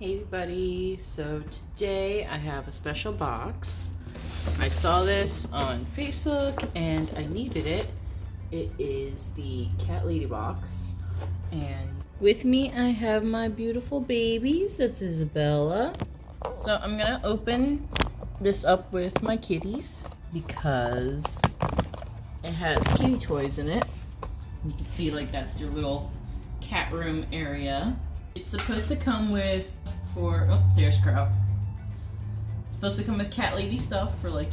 Hey everybody, so today I have a special box. I saw this on Facebook and I needed it. It is the Cat Lady box. And with me I have my beautiful babies. That's Isabella. So I'm gonna open this up with my kitties because it has kitty toys in it. You can see like that's their little cat room area. It's supposed to come with there's Crow. It's supposed to come with cat lady stuff for the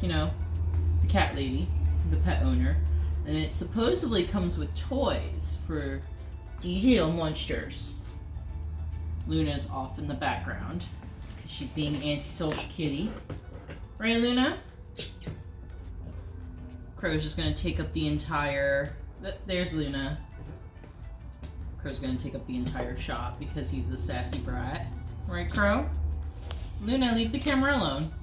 cat lady, the pet owner. And it supposedly comes with toys for digital monsters. Luna's off in the background because she's being antisocial kitty. Right, Luna? Crow's just gonna take up the entire... There's Luna. Crow's gonna take up the entire shot because he's a sassy brat. Right, Crow? Luna, leave the camera alone.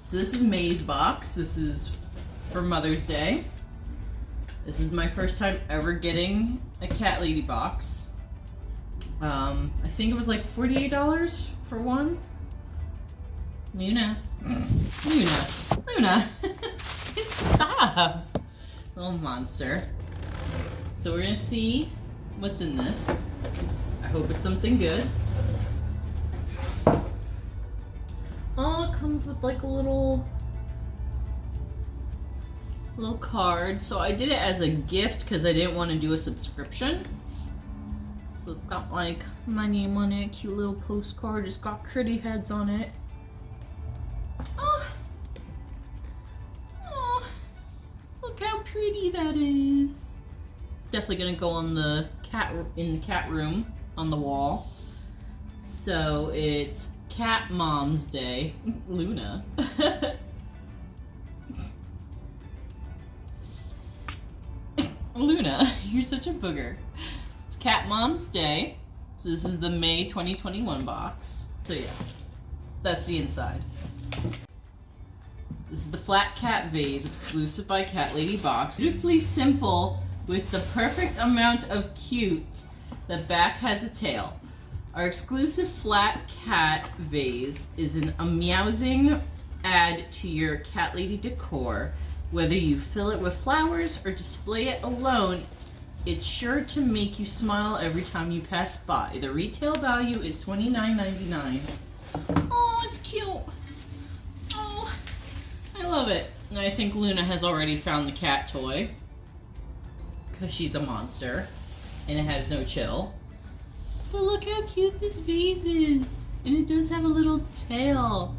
So this is May's box. This is for Mother's Day. This is my first time ever getting a Cat Lady box. I think it was like $48 for one. Luna. Luna. Luna. Stop. Little monster. So we're gonna see what's in this. I hope it's something good. Oh, it comes with like a little card. So I did it as a gift because I didn't want to do a subscription. So it's got like my name on it, cute little postcard. It's got kitty heads on it. Oh, oh, look how pretty that is. It's definitely gonna go on the in the cat room on the wall. So it's Cat Mom's Day. Luna. Luna, you're such a booger. It's Cat Mom's Day. So this is the May 2021 box. So yeah, that's the inside. This is the flat cat vase, exclusive by Cat Lady box. Beautifully simple with the perfect amount of cute. The back has a tail. Our exclusive flat cat vase is a meowsing add to your Cat Lady decor. Whether you fill it with flowers or display it alone, it's sure to make you smile every time you pass by. The retail value is $29.99. Oh, it's cute. Oh, I love it. And I think Luna has already found the cat toy because she's a monster and it has no chill. But look how cute this vase is. And it does have a little tail.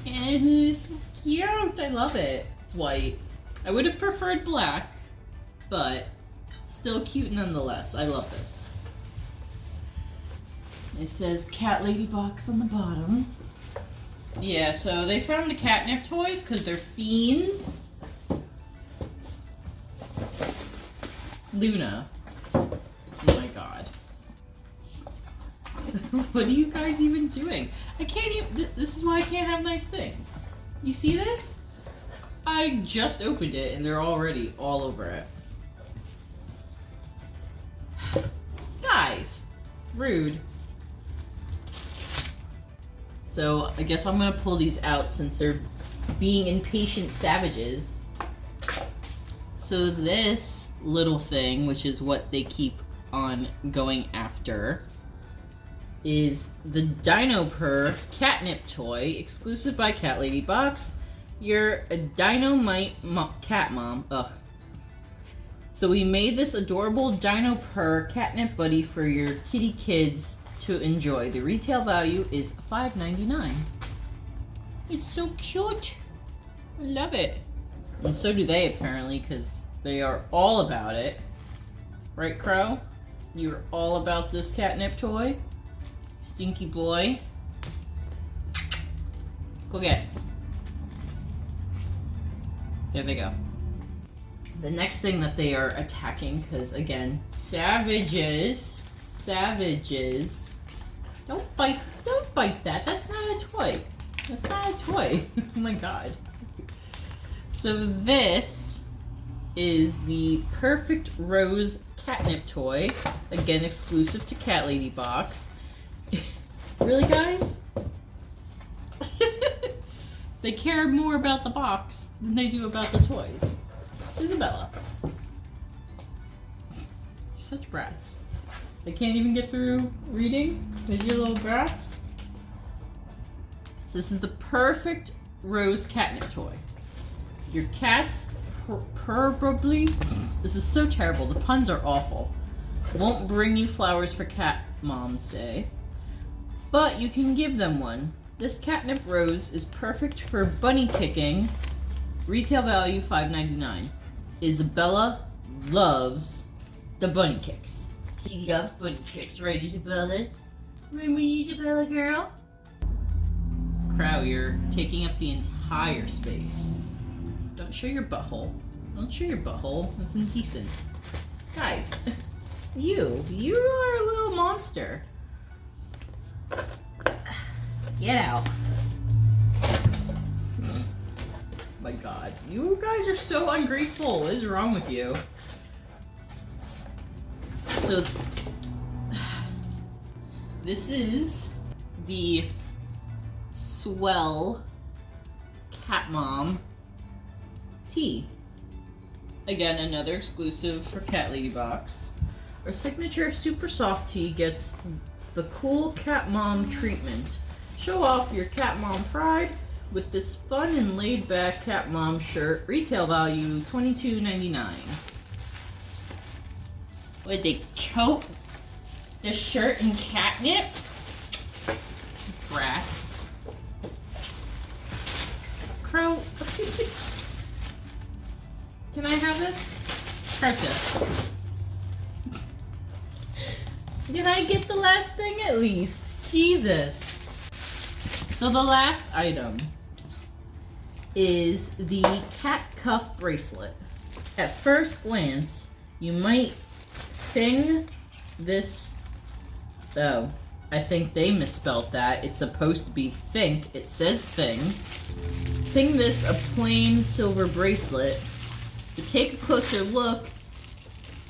And it's cute. I love it. It's white. I would have preferred black, but still cute nonetheless. I love this. It says Cat Lady box on the bottom. Yeah, so they found the catnip toys because they're fiends. Luna. Oh my god. What are you guys even doing? I can't even... This is why I can't have nice things. You see this? I just opened it and they're already all over it. Guys. Rude. So I guess I'm gonna pull these out since they're being impatient savages. So this little thing, which is what they keep on going after, is the Dino Purr catnip toy, exclusive by Cat Lady box. You're a dynamite cat mom. Ugh. So we made this adorable Dino Purr catnip buddy for your kitty kids to enjoy. The retail value is $5.99. It's so cute. I love it. And so do they, apparently, because they are all about it. Right, Crow? You're all about this catnip toy? Stinky boy. Go get it. There they go. The next thing that they are attacking, because again, savages. Savages. Don't bite that. That's not a toy. That's not a toy. Oh my god. So this is the Perfect Rose catnip toy. Again, exclusive to Cat Lady Box. Really, guys? They care more about the box than they do about the toys. Isabella. Such brats. They can't even get through reading? They're your little brats? So this is the perfect rose catnip toy. Your cats probably, this is so terrible, the puns are awful, won't bring you flowers for Cat Mom's Day, but you can give them one. This catnip rose is perfect for bunny kicking. Retail value $5.99. Isabella loves the bunny kicks. She loves bunny kicks, right, Isabella? Remember Isabella, girl? Crow, you're taking up the entire space. Don't show your butthole. Don't show your butthole. That's indecent. Guys, you are a little monster. Get out. My God, you guys are so ungraceful. What is wrong with you? So, this is the Swell Cat Mom tea. Again, another exclusive for Cat Lady Box. Our signature super soft tea gets the cool Cat Mom treatment. Show off your Cat Mom pride with this fun and laid back Cat Mom shirt. Retail value $22.99. Would they coat the shirt in catnip? Brats. Crow. Can I have this? Carson. Can I get the last thing at least? Jesus. So the last item is the cat cuff bracelet. At first glance, you might think this... Oh, I think they misspelled that. It's supposed to be think. It says thing. Think this a plain silver bracelet. But take a closer look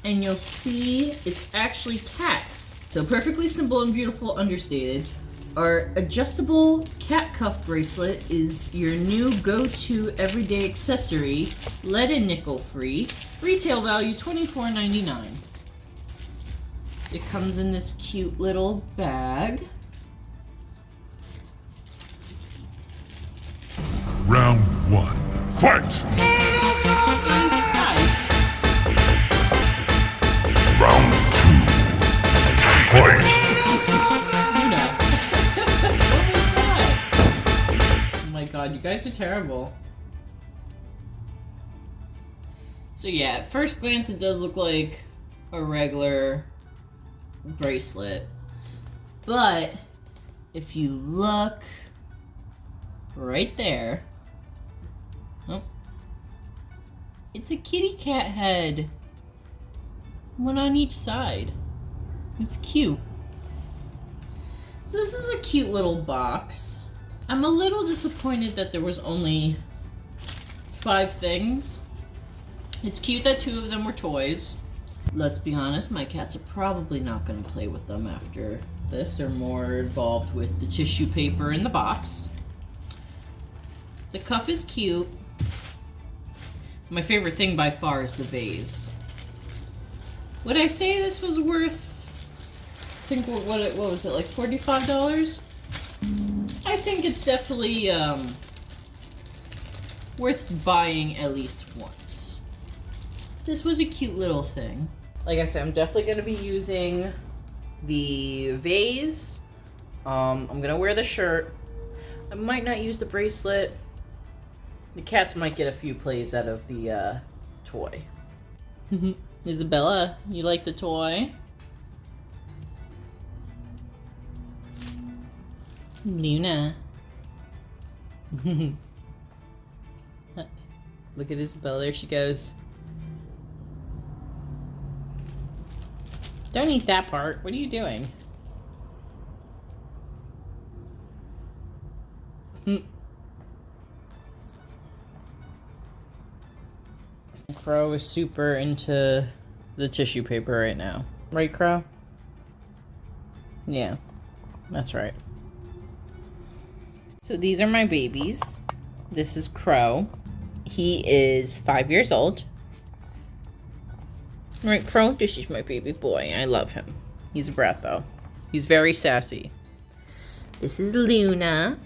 and you'll see it's actually cats. So perfectly simple and beautiful, understated. Our adjustable cat cuff bracelet is your new go-to everyday accessory, lead and nickel free. Retail value $24.99. It comes in this cute little bag. Round one, fight! Guys. Round two, fight! You know. What was that? Oh my God, you guys are terrible. So yeah, at first glance it does look like a regular bracelet. But if you look right there, oh, it's a kitty cat head. One on each side. It's cute. So this is a cute little box. I'm a little disappointed that there was only 5 things. It's cute that 2 of them were toys. Let's be honest, my cats are probably not going to play with them after this. They're more involved with the tissue paper in the box. The cuff is cute. My favorite thing by far is the vase. Would I say this was worth, I think, what was it, like $45? I think it's definitely worth buying at least once. This was a cute little thing. Like I said, I'm definitely going to be using the vase. I'm going to wear the shirt. I might not use the bracelet. The cats might get a few plays out of the toy. Isabella, you like the toy? Luna. Look at Isabella, there she goes. Don't eat that part. What are you doing? Crow is super into the tissue paper right now. Right, Crow? Yeah, that's right. So these are my babies. This is Crow. He is 5 years old. Right, Crow? This is my baby boy. I love him. He's a brat, though. He's very sassy. This is Luna.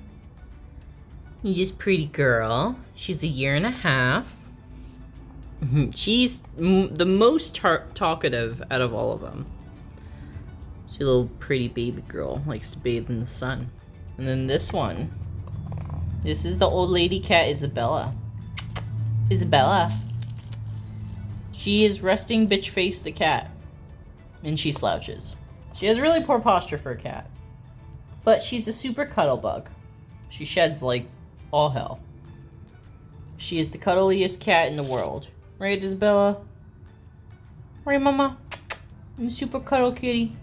She's a pretty girl. She's 1.5 years. She's the most talkative out of all of them. She's a little pretty baby girl. Likes to bathe in the sun. And then this one. This is the old lady cat, Isabella. Isabella. She is resting bitch face the cat. And she slouches. She has really poor posture for a cat. But she's a super cuddle bug. She sheds like all hell. She is the cuddliest cat in the world. Right, Isabella? Right, Mama? And super cuddle kitty.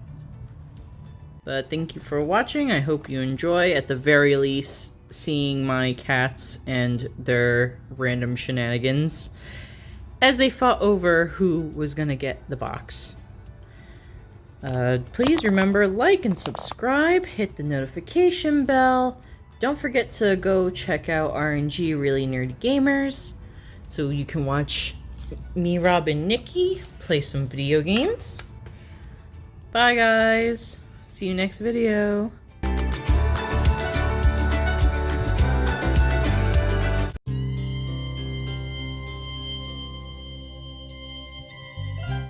But thank you for watching. I hope you enjoy, at the very least, seeing my cats and their random shenanigans as they fought over who was gonna get the box. Please remember, like and subscribe, hit the notification bell. Don't forget to go check out RNG Really Nerdy Gamers so you can watch me, Rob, and Nikki play some video games. Bye, guys. See you next video.